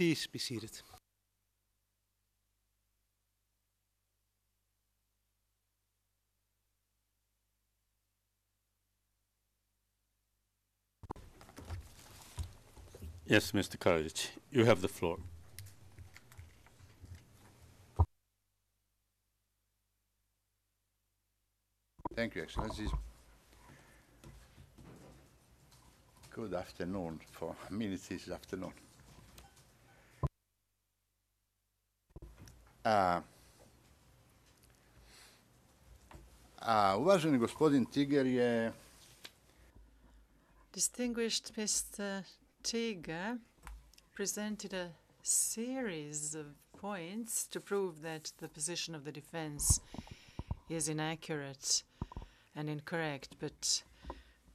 Please be seated. Yes, Mr. Karadžić, you have the floor. Thank you, Excellencies. Good afternoon. For me, it is afternoon. Uvaženi gospodin Tiger je... Distinguished Mr. Tiger presented a series of points to prove that the position of the defense is inaccurate and incorrect, but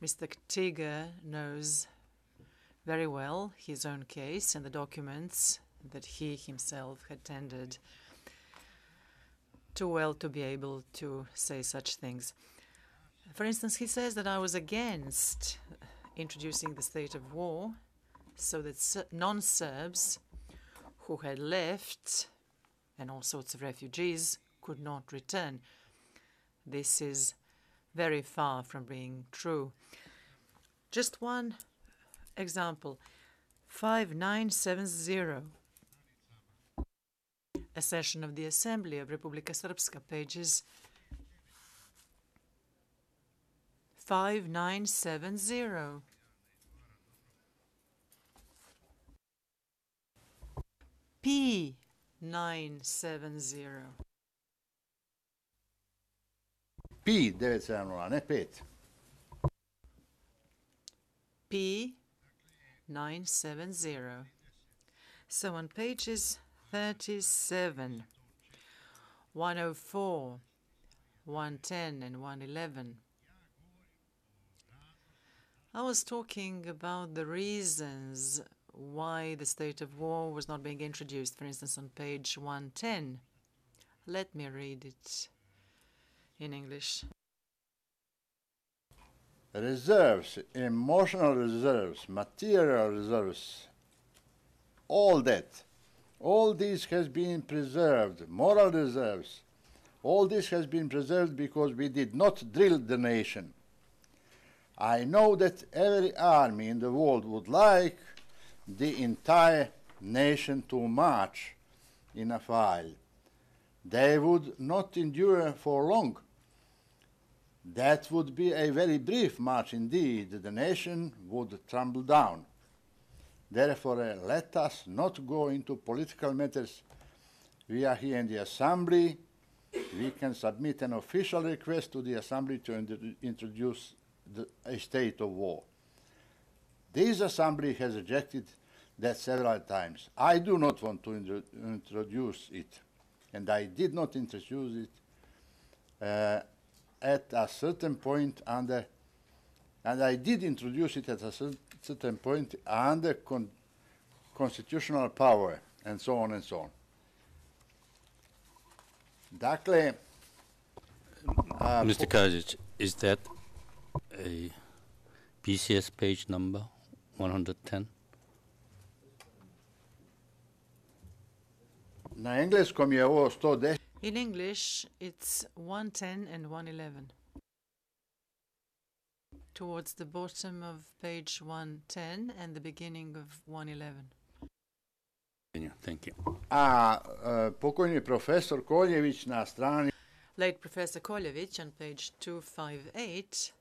Mr. Tiger knows very well his own case and the documents that he himself had tendered, too well to be able to say such things. For instance, he says that I was against introducing the state of war so that non-Serbs who had left and all sorts of refugees could not return. This is very far from being true. Just one example, 5970, a session of the Assembly of Republika Srpska, pages 5970. P970. P970, ne 5. P970. So on pages 37, 104, 110, and 111, I was talking about the reasons why the state of war was not being introduced. For instance, on page 110. Let me read it in English. Reserves, emotional reserves, material reserves, all that, all this has been preserved, moral reserves, all this has been preserved because we did not drill the nation. I know that every army in the world would like the entire nation to march in a file. They would not endure for long. That would be a very brief march indeed. The nation would tumble down. Therefore, let us not go into political matters. We are here in the Assembly. We can submit an official request to the Assembly to introduce a state of war. This Assembly has rejected that several times. I do not want to introduce it, and I did not introduce it at a certain point under, and I did introduce it at a certain point under constitutional power, and so on and so on. Dakle, Mr. Karadžić, is that a PCS page number 110? Na engleskom je ovo 110. In English, it's 110 and 111. Towards the bottom of page 110 and the beginning of 111. Thank you. Pokojni profesor Koljević na strani... Late Professor Koljević on page 258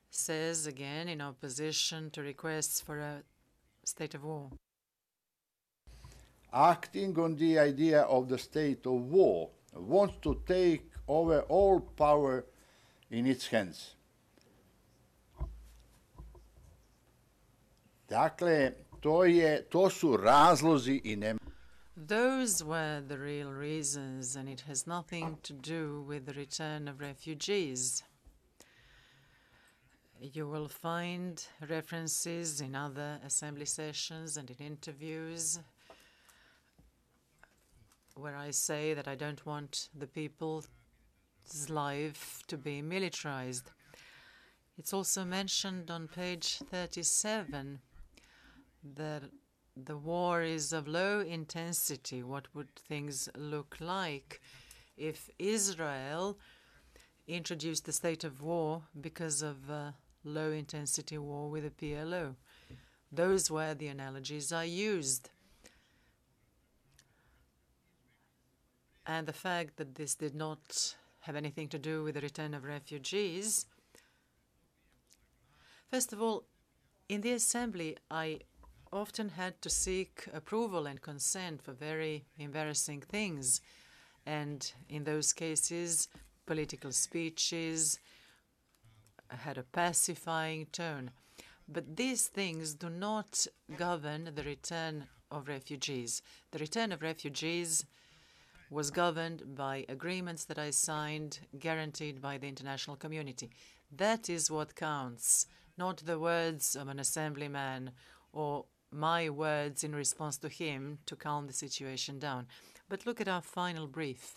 says again in opposition to requests for a state of war. Acting on the idea of the state of war, wants to take over all power in its hands. Dakle, to su razlozi I ne... Those were the real reasons, and it has nothing to do with the return of refugees. You will find references in other assembly sessions and in interviews where I say that I don't want the people's life to be militarized. It's also mentioned on page 37 that the war is of low intensity. What would things look like if Israel introduced the state of war because of low-intensity war with the PLO? Those were the analogies I used. And the fact that this did not have anything to do with the return of refugees. First of all, in the assembly, I often had to seek approval and consent for very embarrassing things. And in those cases, political speeches had a pacifying tone. But these things do not govern the return of refugees. The return of refugees was governed by agreements that I signed, guaranteed by the international community. That is what counts, not the words of an assemblyman or my words in response to him to calm the situation down. But look at our final brief.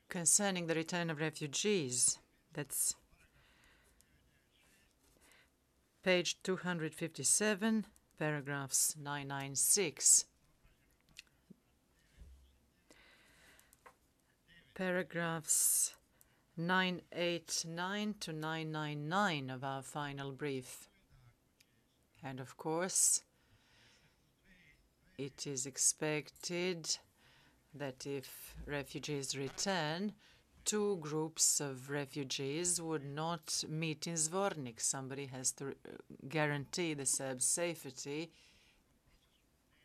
Concerning the return of refugees, that's page 257, paragraphs 996. Paragraphs 989 to 999 of our final brief. And of course, it is expected that if refugees return, two groups of refugees would not meet in Zvornik. Somebody has to guarantee the Serbs' safety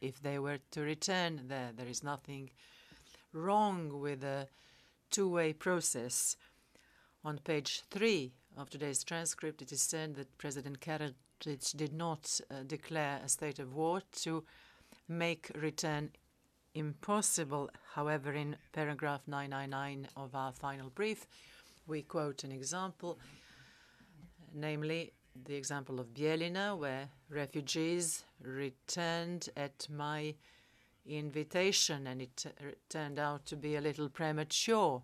if they were to return there. There is nothing wrong with a two-way process. On page 3 of today's transcript, it is said that President Karadžić did not declare a state of war to make return impossible. However, in paragraph 999 of our final brief, we quote an example, namely the example of Bijeljina, where refugees returned at my invitation, and it turned out to be a little premature,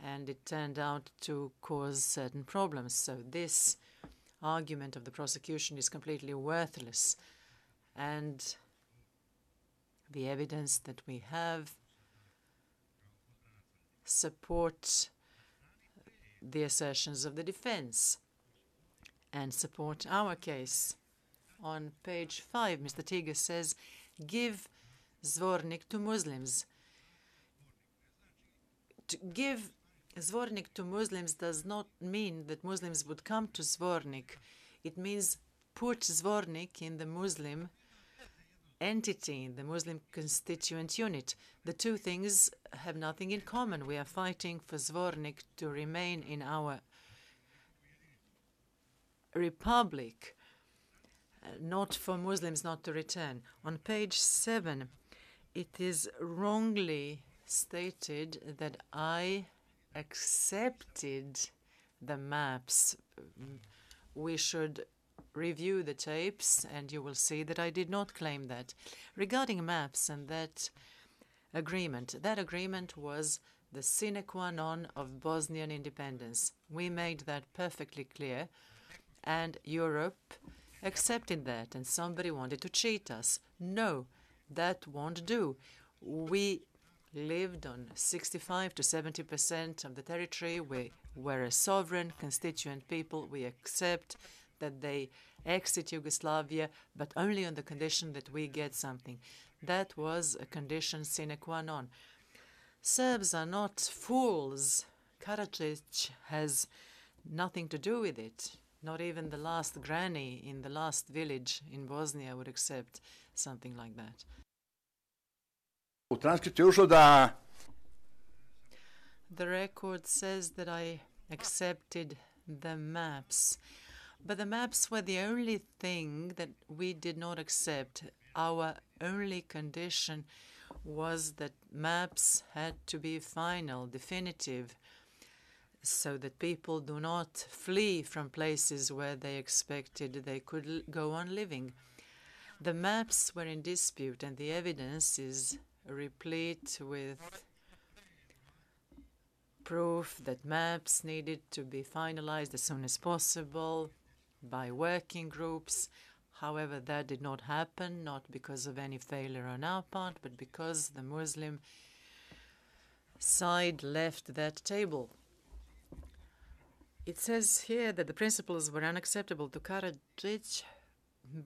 and it turned out to cause certain problems. So this argument of the prosecution is completely worthless, and the evidence that we have support the assertions of the defense and support our case. On page 5, Mr. Tiga says, give Zvornik to Muslims. To give Zvornik to Muslims does not mean that Muslims would come to Zvornik. It means put Zvornik in the Muslim entity, the Muslim constituent unit. The two things have nothing in common. We are fighting for Zvornik to remain in our republic, not for Muslims not to return. On page 7, it is wrongly stated that I accepted the maps. We should review the tapes, and you will see that I did not claim that. Regarding maps and that agreement was the sine qua non of Bosnian independence. We made that perfectly clear, and Europe accepted that, and somebody wanted to cheat us. No, that won't do. We lived on 65 to 70% of the territory. We were a sovereign, constituent people. We accept that they exit Yugoslavia, but only on the condition that we get something. That was a condition sine qua non. Serbs are not fools. Karadžić has nothing to do with it. Not even the last granny in the last village in Bosnia would accept something like that. The record says that I accepted the maps. But the maps were the only thing that we did not accept. Our only condition was that maps had to be final, definitive, so that people do not flee from places where they expected they could go on living. The maps were in dispute, and the evidence is replete with proof that maps needed to be finalized as soon as possible by working groups. However, that did not happen, not because of any failure on our part, but because the Muslim side left that table. It says here that the principles were unacceptable to Karadžić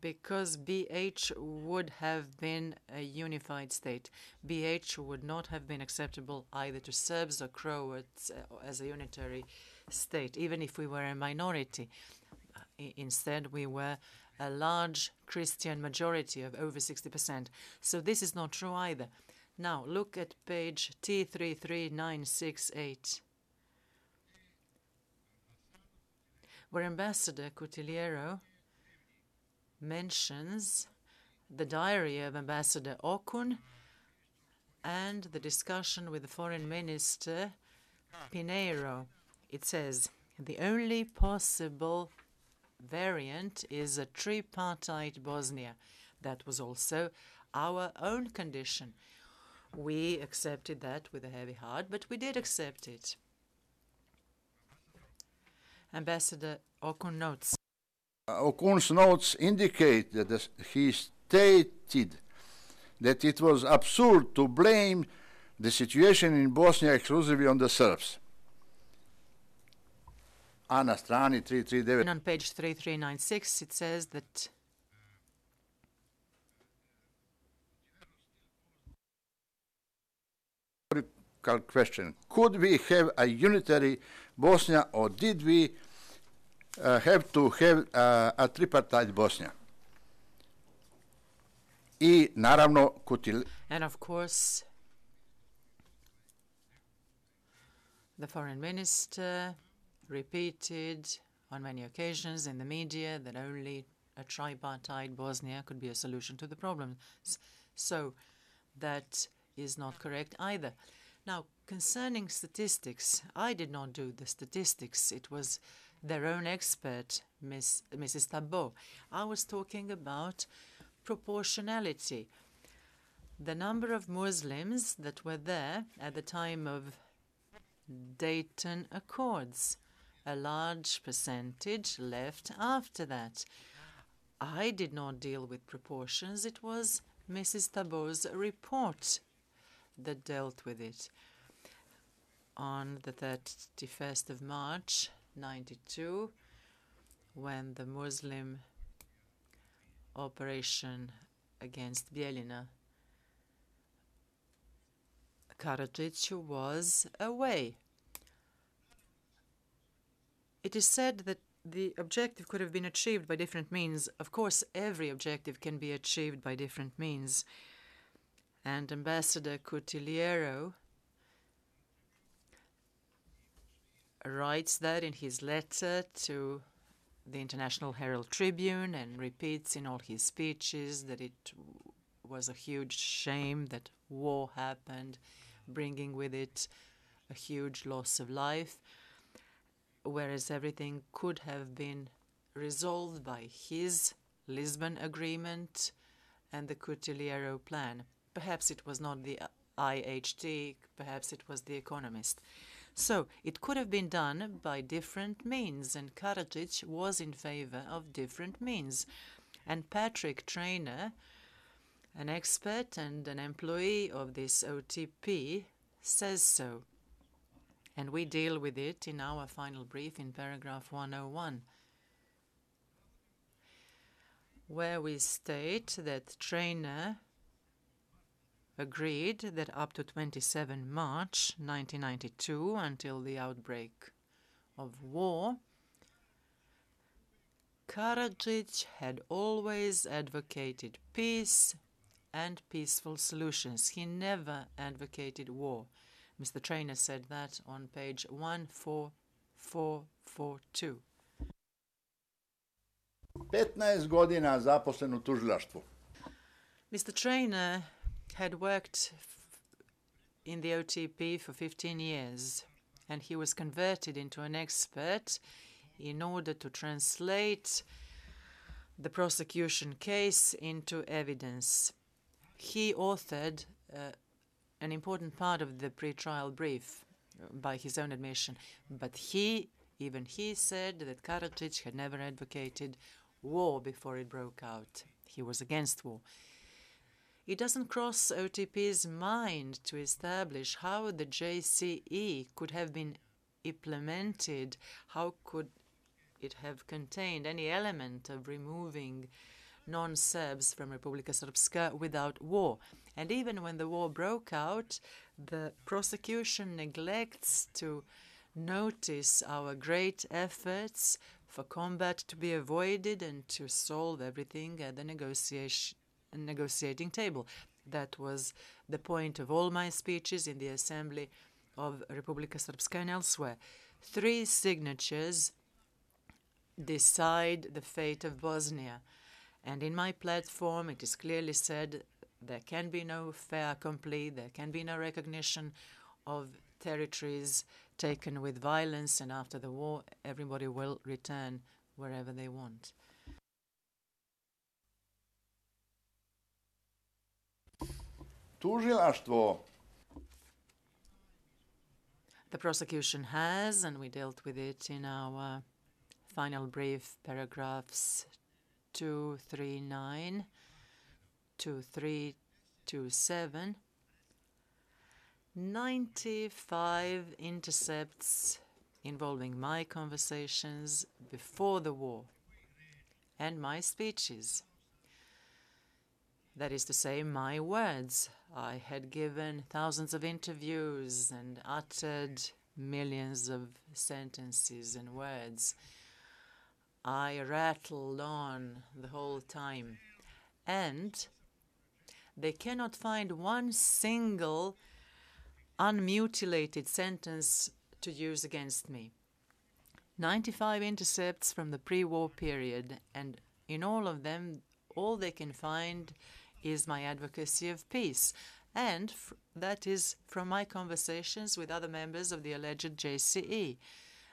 because BH would have been a unified state. BH would not have been acceptable either to Serbs or Croats as a unitary state, even if we were a minority. Instead, we were a large Christian majority of over 60%. So this is not true either. Now, look at page T33968, where Ambassador Cutiliero mentions the diary of Ambassador Okun and the discussion with the Foreign Minister Pinheiro. It says, the only possible variant is a tripartite Bosnia. That was also our own condition. We accepted that with a heavy heart, but we did accept it. Ambassador Okun notes. Okun's notes indicate that he stated that it was absurd to blame the situation in Bosnia exclusively on the Serbs. A na strani 339. And on page 3396 it says that question, could we have a unitary Bosnia or did we have to have a tripartite Bosnia? I naravno and of course the foreign minister repeated on many occasions in the media that only a tripartite Bosnia could be a solution to the problems. So that is not correct either. Now, concerning statistics, I did not do the statistics. It was their own expert, Mrs. Tabot. I was talking about proportionality. The number of Muslims that were there at the time of Dayton Accords. A large percentage left after that. I did not deal with proportions. It was Mrs. Tabot's report that dealt with it. On the 31st of March, 92, when the Muslim operation against Bijeljina, Karadžić was away. It is said that the objective could have been achieved by different means. Of course, every objective can be achieved by different means. And Ambassador Cutiliero writes that in his letter to the International Herald Tribune and repeats in all his speeches that it was a huge shame that war happened, bringing with it a huge loss of life, whereas everything could have been resolved by his Lisbon Agreement and the Cutiliero Plan. Perhaps it was not the IHT, perhaps it was the Economist. So it could have been done by different means, and Karadžić was in favor of different means. And Patrick Traynor, an expert and an employee of this OTP, says so. And we deal with it in our final brief in paragraph 101, where we state that Traynor agreed that up to 27 March 1992, until the outbreak of war, Karadžić had always advocated peace and peaceful solutions. He never advocated war. Mr. Traynor said that on page 14442. 15 godina zaposlen u tužilaštvu. Mr. Traynor had worked in the OTP for 15 years, and he was converted into an expert in order to translate the prosecution case into evidence. He authored an important part of the pre-trial brief, by his own admission. But even he said that Karadžić had never advocated war before it broke out. He was against war. It doesn't cross OTP's mind to establish how the JCE could have been implemented, how could it have contained any element of removing non-Serbs from Republika Srpska without war. And even when the war broke out, the prosecution neglects to notice our great efforts for combat to be avoided and to solve everything at the negotiating table. That was the point of all my speeches in the Assembly of Republika Srpska and elsewhere. 3 signatures decide the fate of Bosnia. And in my platform, it is clearly said there can be no fait accompli, there can be no recognition of territories taken with violence, and after the war, everybody will return wherever they want. Tužilaštvo. The prosecution has, and we dealt with it in our final brief, paragraphs 239 to 327, 95 intercepts involving my conversations before the war and my speeches. That is to say, my words. I had given thousands of interviews and uttered millions of sentences and words. I rattled on the whole time. And they cannot find one single unmutilated sentence to use against me. 95 intercepts from the pre-war period, and in all of them, all they can find is my advocacy of peace. And that is from my conversations with other members of the alleged JCE.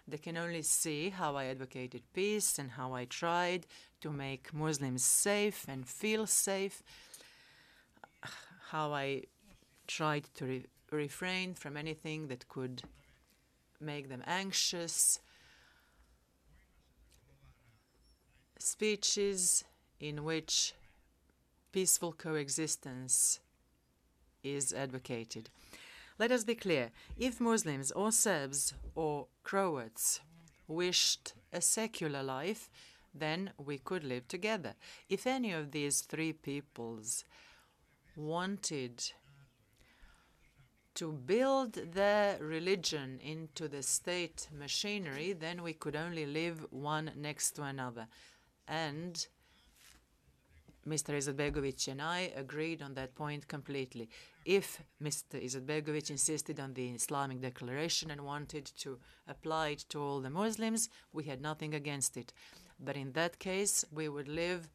They can only see how I advocated peace and how I tried to make Muslims safe and feel safe, how I tried to refrain from anything that could make them anxious. Speeches in which peaceful coexistence is advocated. Let us be clear. If Muslims or Serbs or Croats wished a secular life, then we could live together. If any of these 3 peoples wanted to build their religion into the state machinery, then we could only live one next to another. And Mr. Izetbegović and I agreed on that point completely. If Mr. Izetbegović insisted on the Islamic declaration and wanted to apply it to all the Muslims, we had nothing against it. But in that case, we would live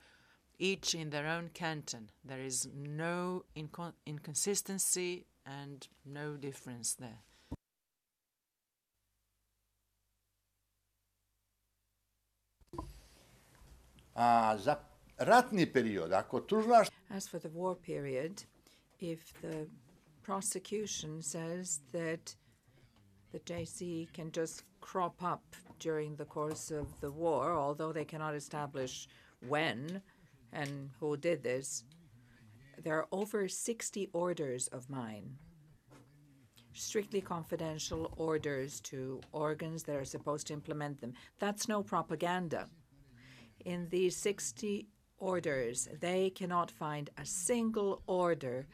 each in their own canton. There is no inconsistency and no difference there. Za ratni period, ako tužilaštvo... As for the war period, if the prosecution says that the JC can just crop up during the course of the war, although they cannot establish when and who did this, there are over 60 orders of mine, strictly confidential orders to organs that are supposed to implement them. That's no propaganda. In these 60 orders, they cannot find a single order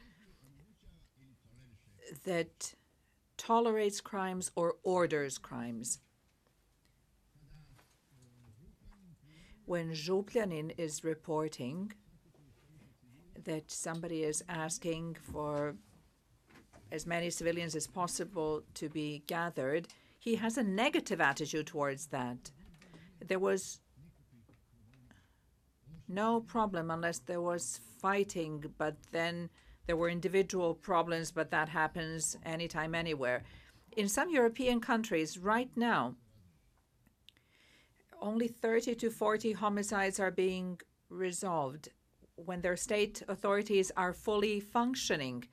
that tolerates crimes or orders crimes. When Župljanin is reporting that somebody is asking for as many civilians as possible to be gathered, he has a negative attitude towards that. There was no problem unless there was fighting, but then there were individual problems, but that happens anytime, anywhere. In some European countries right now, only 30 to 40 homicides are being resolved when their state authorities are fully functioning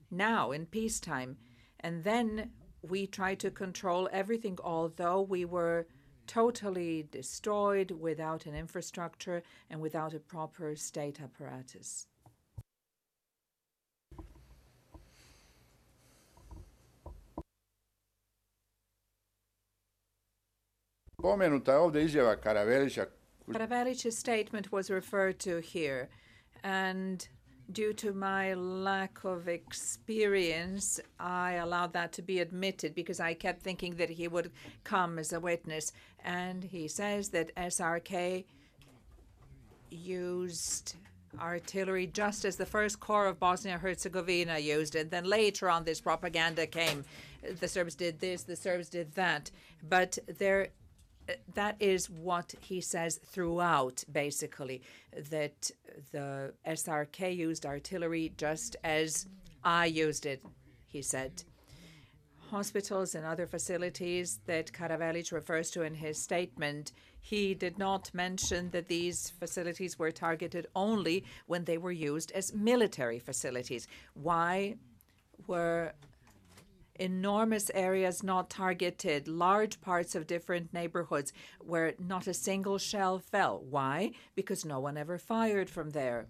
now in peacetime. And then we tried to control everything, although we were totally destroyed without an infrastructure and without a proper state apparatus. Pomenuta je ovdje izjava Karadžića. Karadžić's statement was referred to here, and due to my lack of experience, I allowed that to be admitted because I kept thinking that he would come as a witness. And he says that SRK used artillery just as the First Corps of Bosnia-Herzegovina used it. Then later on, this propaganda came. The Serbs did this, the Serbs did that. But that is what he says throughout, basically, that the SRK used artillery just as I used it, he said. Hospitals and other facilities that Karadžić refers to in his statement, he did not mention that these facilities were targeted only when they were used as military facilities. Why were enormous areas not targeted, large parts of different neighborhoods where not a single shell fell? Why? Because no one ever fired from there.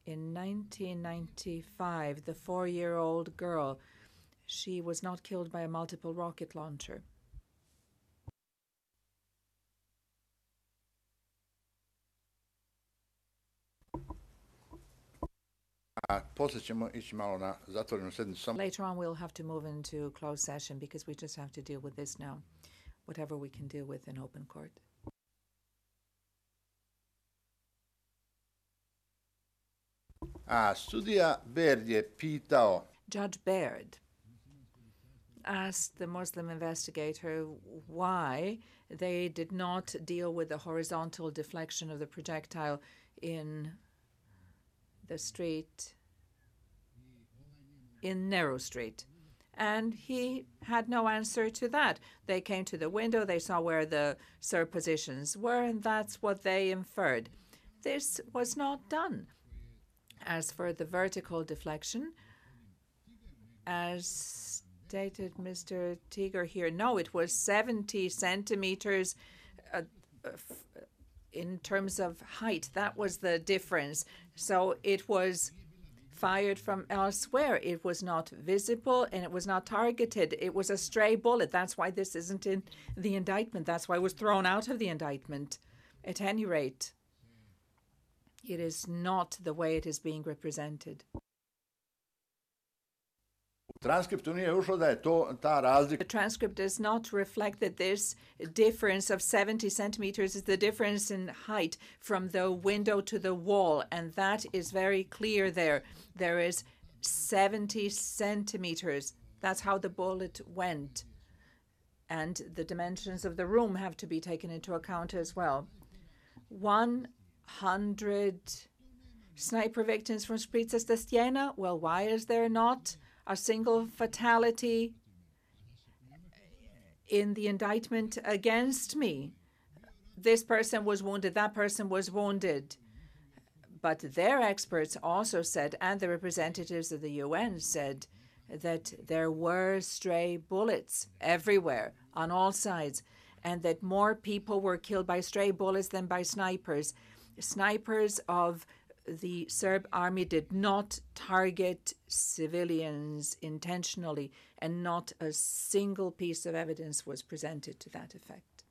In 1995, the 4-year-old girl, she was not killed by a multiple rocket launcher. Later on, we'll have to move into closed session because we just have to deal with this now, whatever we can deal with in open court. Judge Baird asked the Muslim investigator why they did not deal with the horizontal deflection of the projectile in the street, in Narrow Street. And he had no answer to that. They came to the window, they saw where the Serb positions were, and that's what they inferred. This was not done. As for the vertical deflection, as stated Mr. Tiger here, no, it was 70 centimeters in terms of height. That was the difference. So it was fired from elsewhere. It was not visible and it was not targeted. It was a stray bullet. That's why this isn't in the indictment. That's why it was thrown out of the indictment. At any rate, it is not the way it is being represented. The transcript does not reflect that this difference of 70 centimeters is the difference in height from the window to the wall, and that is very clear there. There is 70 centimeters. That's how the bullet went. And the dimensions of the room have to be taken into account as well. 100 sniper victims from Sprica Stestiena? Well, why is there not a single fatality in the indictment against me? This person was wounded, that person was wounded. But their experts also said, and the representatives of the UN said, that there were stray bullets everywhere, on all sides, and that more people were killed by stray bullets than by snipers. Snipers of the Serb army did not target civilians intentionally, and not a single piece of evidence was presented to that effect.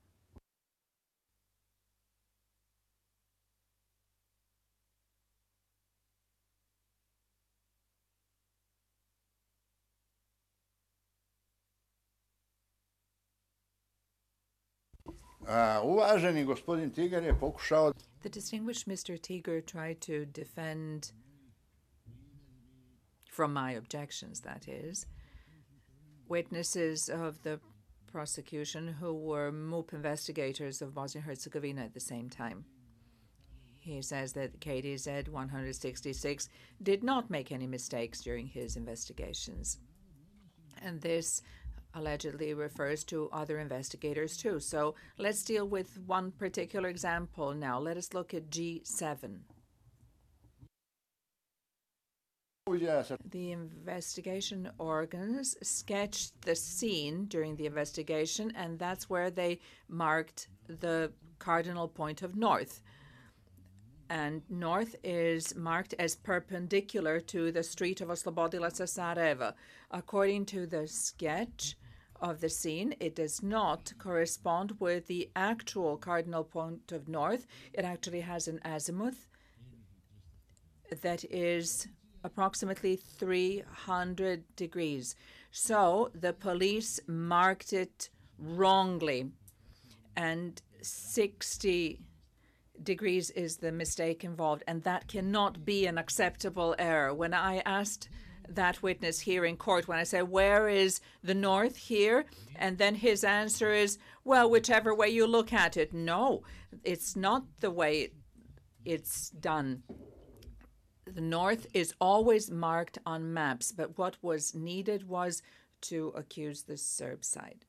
Uvaženi gospodin Tigar je pokušao. The distinguished Mr. Tiger tried to defend, from my objections, that is, witnesses of the prosecution who were MUP investigators of Bosnia-Herzegovina at the same time. He says that KDZ 166 did not make any mistakes during his investigations. And this allegedly refers to other investigators too. So let's deal with one particular example now. Let us look at G7. The investigation organs sketched the scene during the investigation, and that's where they marked the cardinal point of north. And north is marked as perpendicular to the street of Oslobodilaca Sarajeva. According to the sketch of the scene, it does not correspond with the actual cardinal point of north. It actually has an azimuth that is approximately 300 degrees. So the police marked it wrongly, and 60 degrees is the mistake involved, and that cannot be an acceptable error. When I asked that witness here in court, when I said, where is the north here? And then his answer is, well, whichever way you look at it. No, it's not the way it's done. The north is always marked on maps, but what was needed was to accuse the Serb side.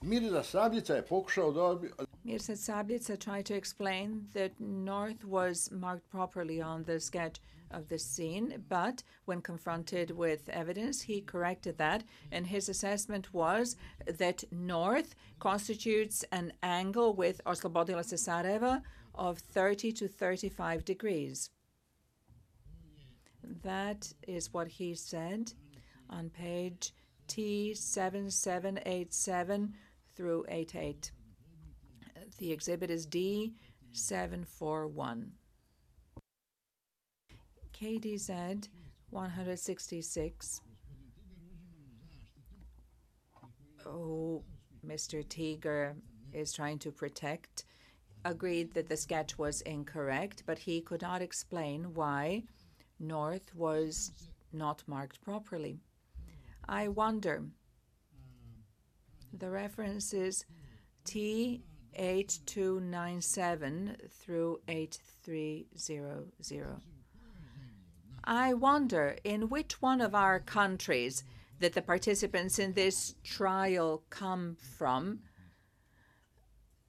Mirza Sabljica tried to explain that north was marked properly on the sketch of the scene, but when confronted with evidence, he corrected that, and his assessment was that north constitutes an angle with Oslobodilaca Sarajeva of 30 to 35 degrees. That is what he said on page T7787 through 88. The exhibit is D741. KDZ 166. Oh, Mr. Tiger is trying to protect, agreed that the sketch was incorrect, but he could not explain why north was not marked properly. I wonder. The reference is T8297 through 8300. I wonder in which one of our countries that the participants in this trial come from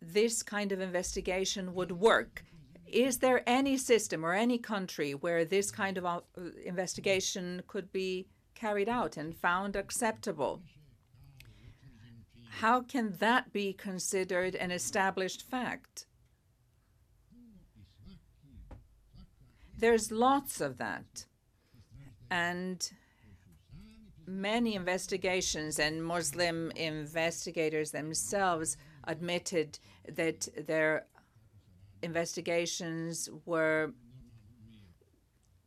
this kind of investigation would work. Is there any system or any country where this kind of investigation could be carried out and found acceptable? How can that be considered an established fact? There's lots of that. And many investigations and Muslim investigators themselves admitted that their investigations were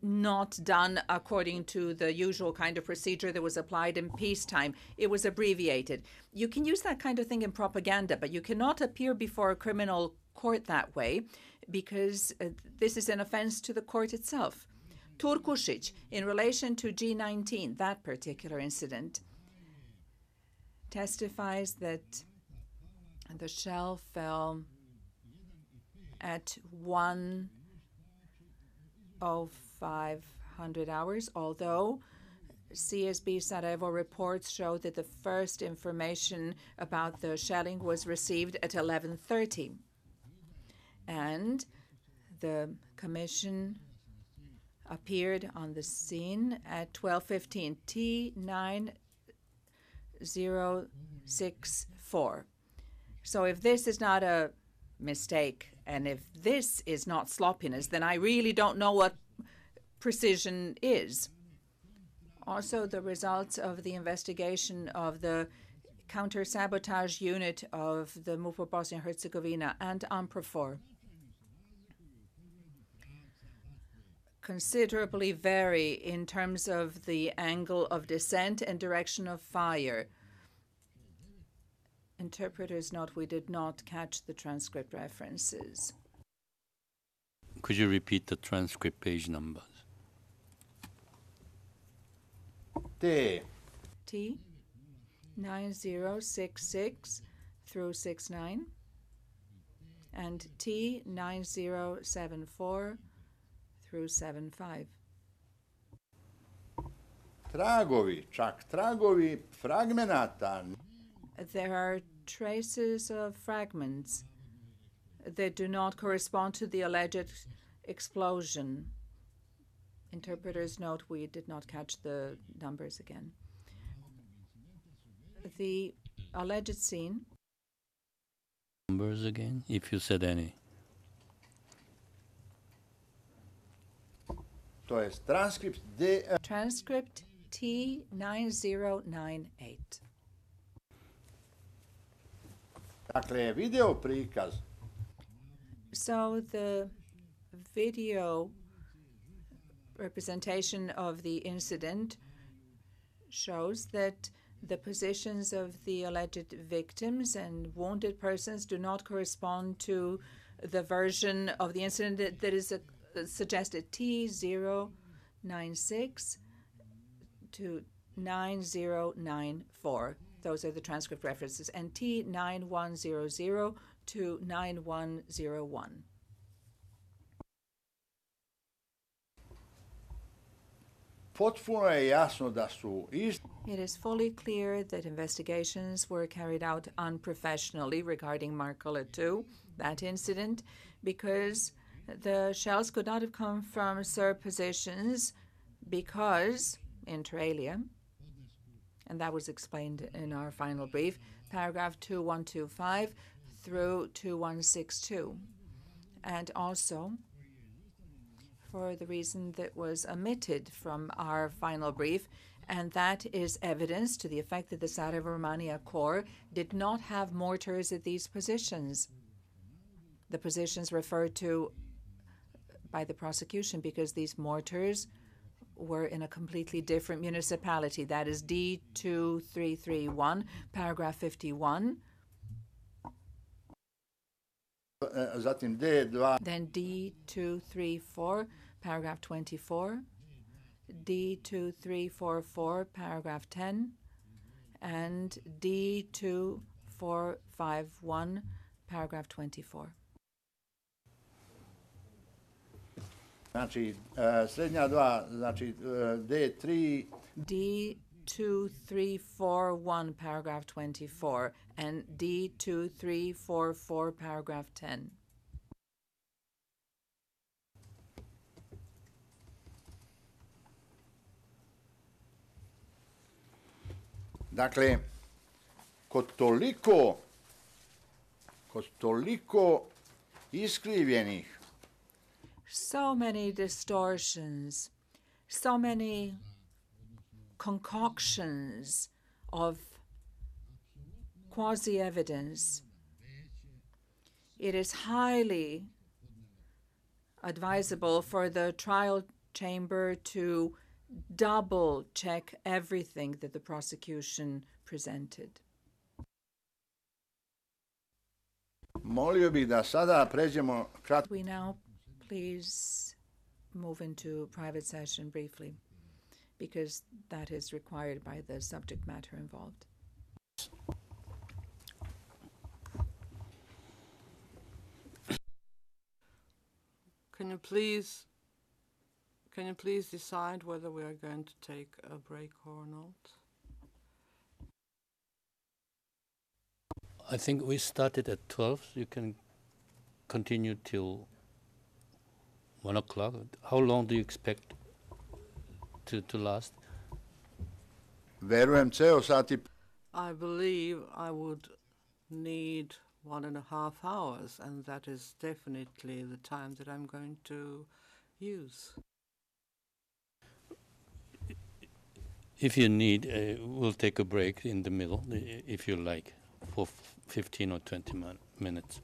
not done according to the usual kind of procedure that was applied in peacetime. It was abbreviated. You can use that kind of thing in propaganda, but you cannot appear before a criminal court that way because this is an offense to the court itself. Turkušić, in relation to G19, that particular incident, testifies that the shell fell at 1:05 hours, although CSB Sarajevo reports show that the first information about the shelling was received at 11:30. And the commission appeared on the scene at 12:15, T9064. So if this is not a mistake, and if this is not sloppiness, then I really don't know what precision is. Also, the results of the investigation of the counter-sabotage unit of the MUPO Bosnia-Herzegovina and Amprofor considerably vary in terms of the angle of descent and direction of fire. Interpreters note we did not catch the transcript references. Could you repeat the transcript page numbers? T 9066 through 69 and T 9074 through 75. Tragovi, čak tragovi fragmenata. There are traces of fragments that do not correspond to the alleged explosion. Interpreters note we did not catch the numbers again. The alleged scene. Numbers again, if you said any. To jest transkript Transcript T9098. Dakle, video prikaz. So the video representation of the incident shows that the positions of the alleged victims and wounded persons do not correspond to the version of the incident that is suggested. T096 to 9094. Those are the transcript references. And T9100 to 9101. Potpuno je jasno da su It is fully clear that investigations were carried out unprofessionally regarding Markola 2, that incident, because the shells could not have come from Serb positions because, inter alia, and that was explained in our final brief, paragraph 2125 through 2162, and also for the reason that was omitted from our final brief, and that is evidence to the effect that the Sarajevo-Romania Corps did not have mortars at these positions. The positions referred to by the prosecution because these mortars were in a completely different municipality. That is D2331, paragraph 51. Zatim D2. Then D234, paragraph 24. D2344, paragraph 10. And D2451, paragraph 24. Znači, srednja dva, znači D3. D2341, paragraph 24, and D2344, paragraph 10. Dakle, kod toliko iskrivljenih, so many distortions, so many concoctions of quasi-evidence, it is highly advisable for the trial chamber to double-check everything that the prosecution presented. molio bih da sada pređemo kratko. We now please move into private session briefly, because that is required by the subject matter involved. Can you please decide whether we are going to take a break or not? I think we started at 12. You can continue till 1 o'clock. How long do you expect to last? Verujem ceo sat i I believe I would need 1.5 hours, and that is definitely the time that I'm going to use. If you need, we'll take a break in the middle, if you like, for 15 or 20 minutes.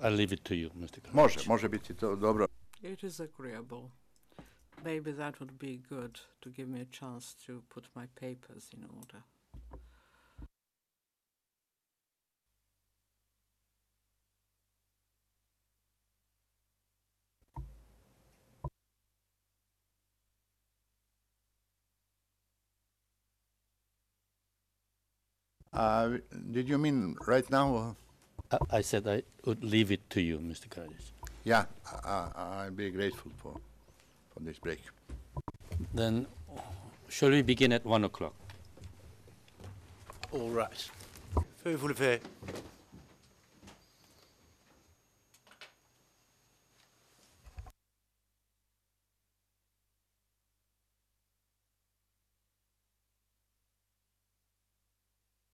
I'll leave it to you, Mr. Karadžić. može biti to dobro. It is agreeable. Maybe that would be good to give me a chance to put my papers in order. Did you mean right now? I said I would leave it to you, Mr. Karadžić. Yeah, I'll be grateful for this break. Then, shall we begin at 1 o'clock? All right. Feu vous le faire.